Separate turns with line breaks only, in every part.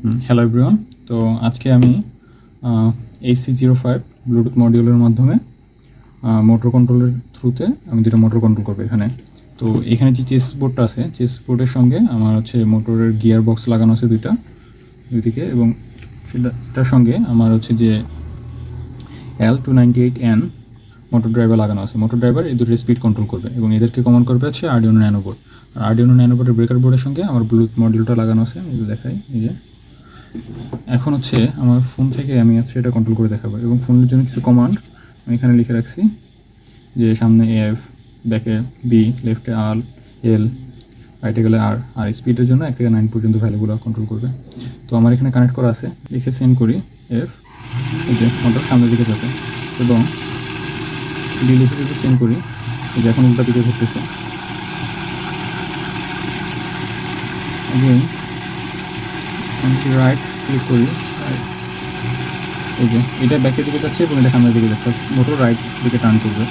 Hello everyone. তো আজকে আমি AC05 ব্লুটুথ মডিউলের মাধ্যমে মোটর কন্ট্রোলের থ্রুতে আমি দুটো মোটর কন্ট্রোল করবো এখানে। তো এখানে যে চেস বোর্ডটা আছে, চেস বোর্ডের সঙ্গে আমার হচ্ছে মোটরের গিয়ার বক্স লাগানো আছে দুইদিকে, এবং সেটার সঙ্গে আমার হচ্ছে যে L298N মোটর ড্রাইভার লাগানো আছে। মোটর ড্রাইভার এই দুটোর স্পিড কন্ট্রোল করবে এবং এদেরকে কমান্ড করবে হচ্ছে আরডিনো ন্যানো বোর্ড। আর আরডিনো ন্যানো বোর্ডের ব্রেকার বোর্ডের সঙ্গে আমার ব্লুটুথ মডিউলটা লাগানো আছে, এই যে দেখাই। এই যে এখন হচ্ছে আমার ফোন থেকে আমি হচ্ছে এটা কন্ট্রোল করে দেখাবো, এবং ফোনের জন্য কিছু কমান্ড আমি এখানে লিখে রাখছি, যে সামনে এফ, ব্যাকে বি, লেফটে আর, এল, রাইটে গেলে আর। আর স্পিডের জন্য 1 থেকে 9 পর্যন্ত ভ্যালুগুলো কন্ট্রোল করবে। তো আমার এখানে কানেক্ট করা আছে, লিখে সেন্ড করি এফ, এই যে মোটর সামনের দিকে যাবে, এবং ডি লিখে যদি সেন্ড করি, এই যে এখন উল্টা দিকে ঘুরতেছে। রাইট ক্লিক করি, এই যে এটা ব্যাকের দিকে যাচ্ছে এবং এটা সামনের দিকে যাচ্ছে, মোটর রাইট দিকে টার্ন করবে।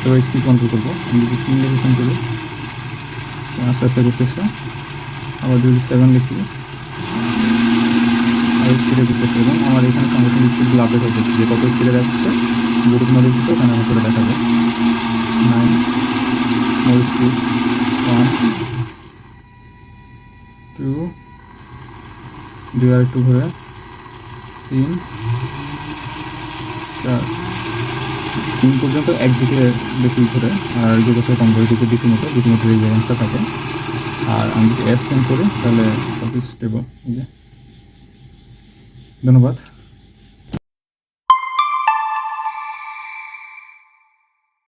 এবার স্পিড কন্ট্রোল করবো, আমি যদি 3 লিখে সেন্ড করি, আস্তে আস্তে করতেছে। আবার যদি 7 লিখি, আবার স্পিডে করতেছে, এবং আমার এখানে সঙ্গে সঙ্গে স্পিডগুলো আপডেট হয়ে যাচ্ছে, যে কত স্পিডে যাচ্ছে ব্লুটুথ মডিউল দিতে এখানে আমি করে দেখাবো। 9 মোর স্পিড, 1 2, আর একটু ঘুরে 3 4 3 পর্যন্ত একদিকে বেশি ঘুরে, আর যে বছর কম ঘুরে দিকে ডিসি মোটর এই ব্যালেন্সটা থাকে। আর আমি যদি এস সেন্ড করি তাহলে সব স্টেবল। ধন্যবাদ।